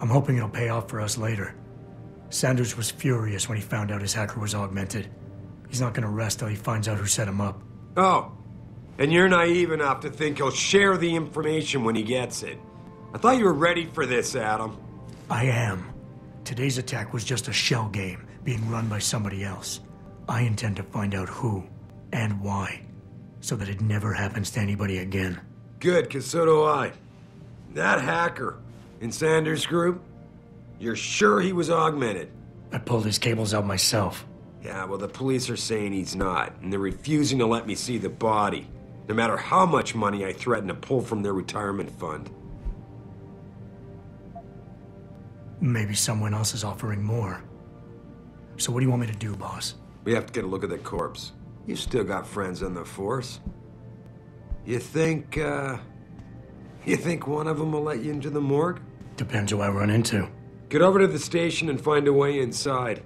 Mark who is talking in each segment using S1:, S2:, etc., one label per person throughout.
S1: I'm hoping it'll pay off for us later. Sanders was furious when he found out his hacker was augmented. He's not gonna rest till he finds out who set him up.
S2: Oh, and you're naive enough to think he'll share the information when he gets it. I thought you were ready for this, Adam.
S1: I am. Today's attack was just a shell game being run by somebody else. I intend to find out who and why, so that it never happens to anybody again.
S2: Good, because so do I. That hacker in Sanders' group, you're sure he was augmented?
S1: I pulled his cables out myself.
S2: Yeah, well, the police are saying he's not, and they're refusing to let me see the body, no matter how much money I threaten to pull from their retirement fund.
S1: Maybe someone else is offering more. So what do you want me to do, boss?
S2: We have to get a look at the corpse. You still got friends on the force. You think one of them will let you into the morgue?
S1: Depends who I run into.
S2: Get over to the station and find a way inside.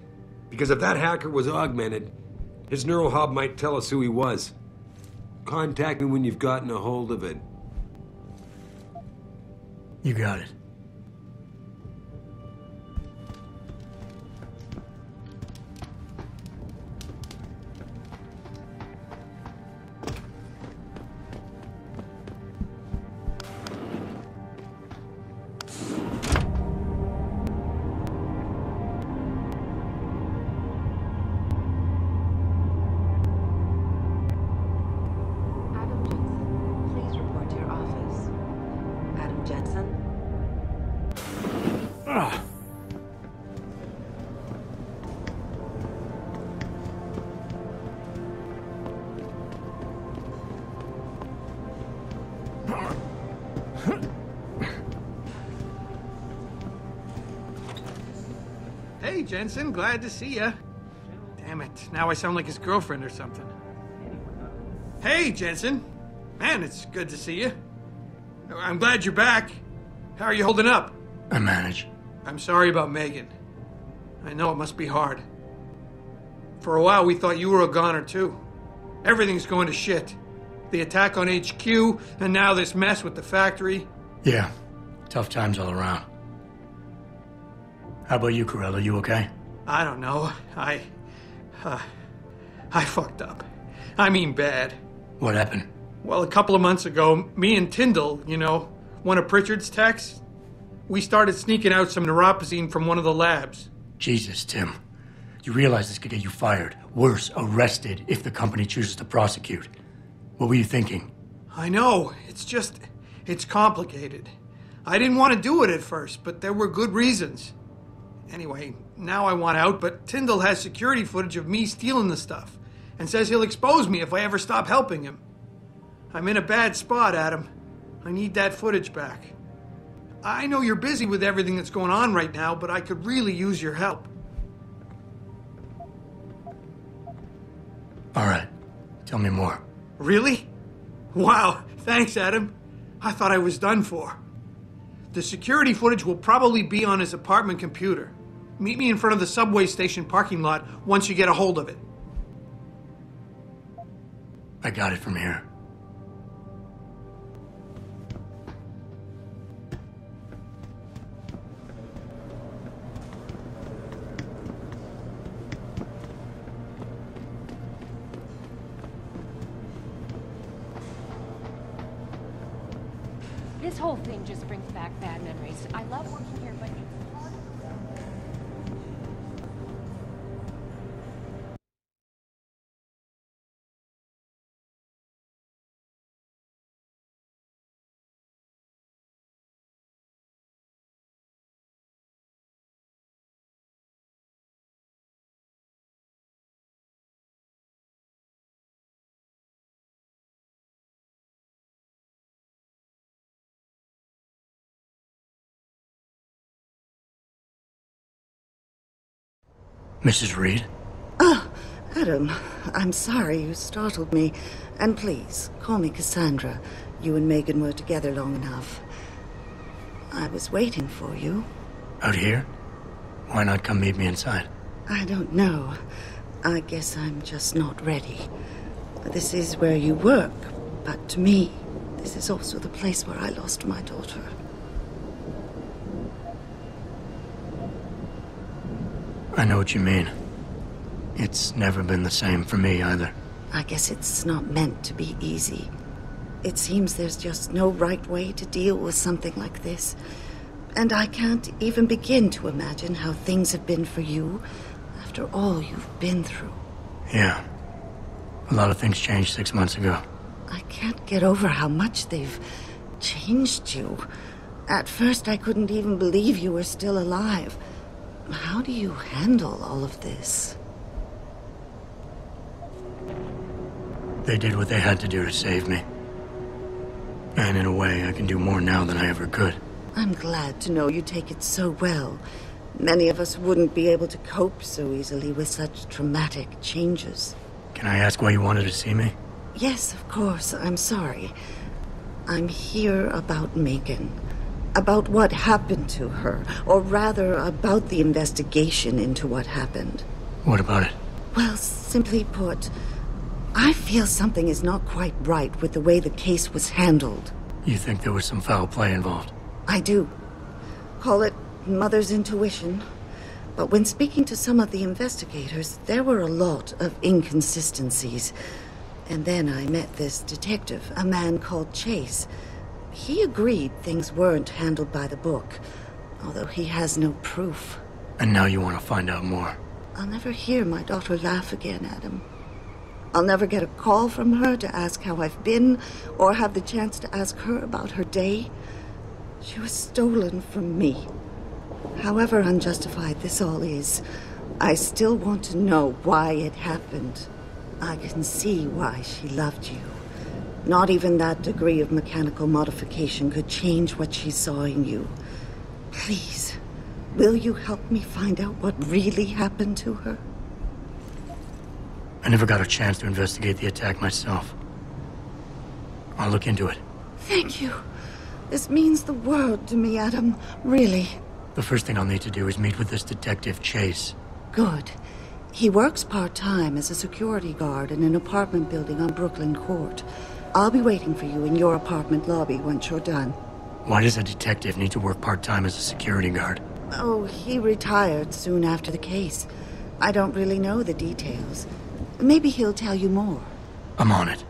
S2: Because if that hacker was augmented, his neural hub might tell us who he was. Contact me when you've gotten a hold of it.
S1: You got it.
S3: Hey, Jensen, glad to see ya. Damn it, now I sound like his girlfriend or something. Hey, Jensen. Man, it's good to see you. I'm glad you're back. How are you holding up?
S1: I manage.
S3: I'm sorry about Megan. I know it must be hard. For a while, we thought you were a goner, too. Everything's going to shit. The attack on HQ, and now this mess with the factory.
S1: Yeah, tough times all around. How about you, Corella? You okay?
S3: I don't know. I fucked up. I mean bad.
S1: What happened?
S3: Well, a couple of months ago, me and Tyndall, you know, one of Pritchard's techs, we started sneaking out some neuropozyne from one of the labs.
S1: Jesus, Tim. You realize this could get you fired. Worse, arrested if the company chooses to prosecute. What were you thinking?
S3: I know. It's complicated. I didn't want to do it at first, but there were good reasons. Anyway, now I want out, but Tyndall has security footage of me stealing the stuff and says he'll expose me if I ever stop helping him. I'm in a bad spot, Adam. I need that footage back. I know you're busy with everything that's going on right now, but I could really use your help.
S1: All right. Tell me more.
S3: Really? Wow, thanks, Adam. I thought I was done for. The security footage will probably be on his apartment computer. Meet me in front of the subway station parking lot once you get a hold of it.
S1: I got it from here.
S4: This whole thing just brings back bad memories. I love working here, but it's hard.
S1: Mrs. Reed?
S5: Oh, Adam, I'm sorry you startled me. And please, call me Cassandra. You and Megan were together long enough. I was waiting for you.
S1: Out here? Why not come meet me inside?
S5: I don't know. I guess I'm just not ready. This is where you work, but to me, this is also the place where I lost my daughter.
S1: I know what you mean. It's never been the same for me either.
S5: I guess it's not meant to be easy. It seems there's just no right way to deal with something like this. And I can't even begin to imagine how things have been for you after all you've been through.
S1: Yeah. A lot of things changed 6 months ago.
S5: I can't get over how much they've changed you. At first, I couldn't even believe you were still alive. How do you handle all of this?
S1: They did what they had to do to save me. And in a way, I can do more now than I ever could.
S5: I'm glad to know you take it so well. Many of us wouldn't be able to cope so easily with such traumatic changes.
S1: Can I ask why you wanted to see me?
S5: Yes, of course. I'm sorry. I'm here about Megan. About what happened to her. Or rather, about the investigation into what happened.
S1: What about it?
S5: Well, simply put, I feel something is not quite right with the way the case was handled.
S1: You think there was some foul play involved?
S5: I do. Call it mother's intuition. But when speaking to some of the investigators, there were a lot of inconsistencies. And then I met this detective, a man called Chase. He agreed things weren't handled by the book, although he has no proof.
S1: And now you want to find out more?
S5: I'll never hear my daughter laugh again, Adam. I'll never get a call from her to ask how I've been, or have the chance to ask her about her day. She was stolen from me. However unjustified this all is, I still want to know why it happened. I can see why she loved you. Not even that degree of mechanical modification could change what she saw in you. Please, will you help me find out what really happened to her?
S1: I never got a chance to investigate the attack myself. I'll look into it.
S5: Thank you. This means the world to me, Adam. Really.
S1: The first thing I'll need to do is meet with this detective, Chase.
S5: Good. He works part-time as a security guard in an apartment building on Brooklyn Court. I'll be waiting for you in your apartment lobby once you're done.
S1: Why does a detective need to work part-time as a security guard?
S5: Oh, he retired soon after the case. I don't really know the details. Maybe he'll tell you more.
S1: I'm on it.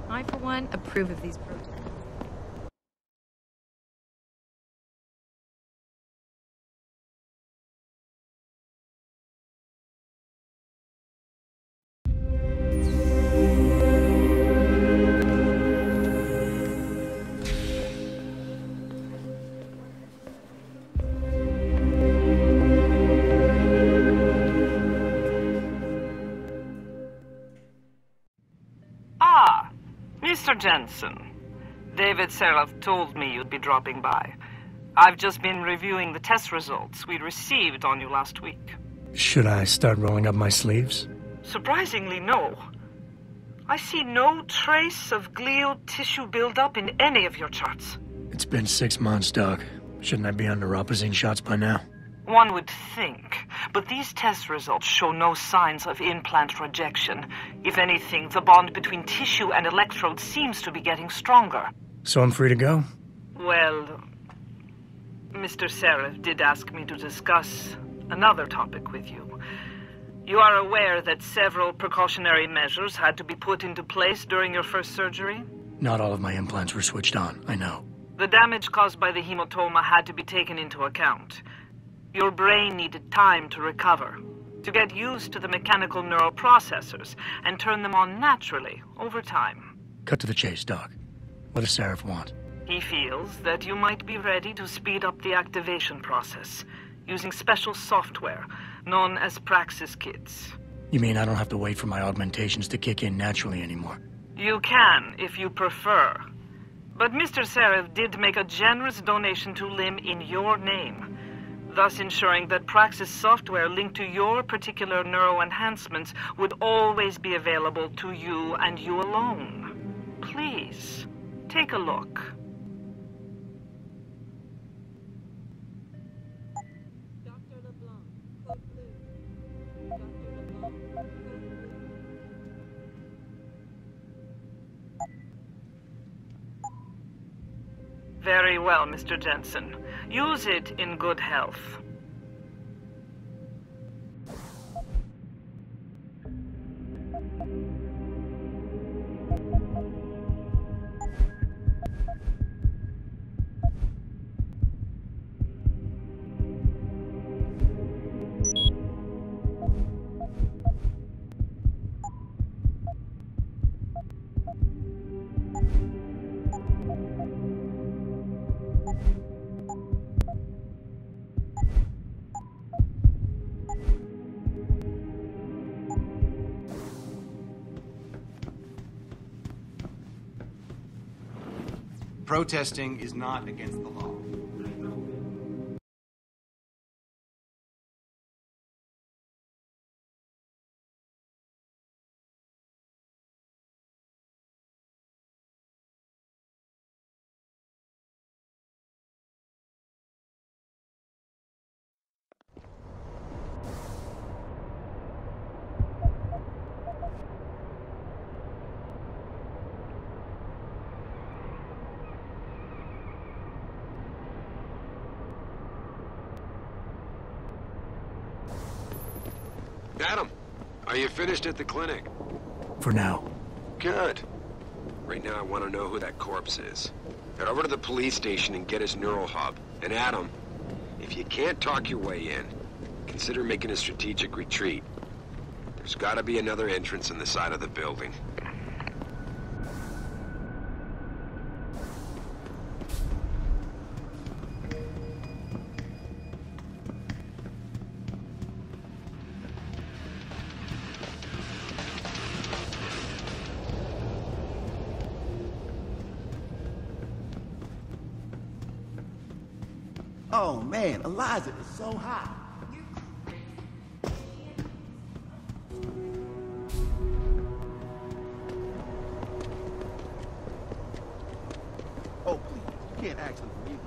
S4: I, for one, approve of these protests.
S6: Mr. Jensen, David Seraph told me you'd be dropping by. I've just been reviewing the test results we received on you last week.
S1: Should I start rolling up my sleeves?
S6: Surprisingly, no. I see no trace of glial tissue buildup in any of your charts.
S1: It's been 6 months, Doc. Shouldn't I be on neuropozyne shots by now?
S6: One would think, but these test results show no signs of implant rejection. If anything, the bond between tissue and electrodes seems to be getting stronger.
S1: So I'm free to go?
S6: Well, Mr. Seraph did ask me to discuss another topic with you. You are aware that several precautionary measures had to be put into place during your first surgery?
S1: Not all of my implants were switched on, I know.
S6: The damage caused by the hematoma had to be taken into account. Your brain needed time to recover, to get used to the mechanical neural processors and turn them on naturally over time.
S1: Cut to the chase, Doc. What does Seraph want?
S6: He feels that you might be ready to speed up the activation process using special software known as Praxis Kits.
S1: You mean I don't have to wait for my augmentations to kick in naturally anymore?
S6: You can, if you prefer. But Mr. Seraph did make a generous donation to LIM in your name, thus ensuring that Praxis software linked to your particular neuroenhancements would always be available to you and you alone. Please, take a look. Very well, Mr. Jensen. Use it in good health.
S7: Protesting is not against the law.
S2: Adam, are you finished at the clinic?
S1: For now.
S2: Good. Right now I want to know who that corpse is. Head over to the police station and get his neural hub. And Adam, if you can't talk your way in, consider making a strategic retreat. There's gotta be another entrance in the side of the building.
S8: Oh man, Eliza is so hot. Oh please, you can't ask them for me.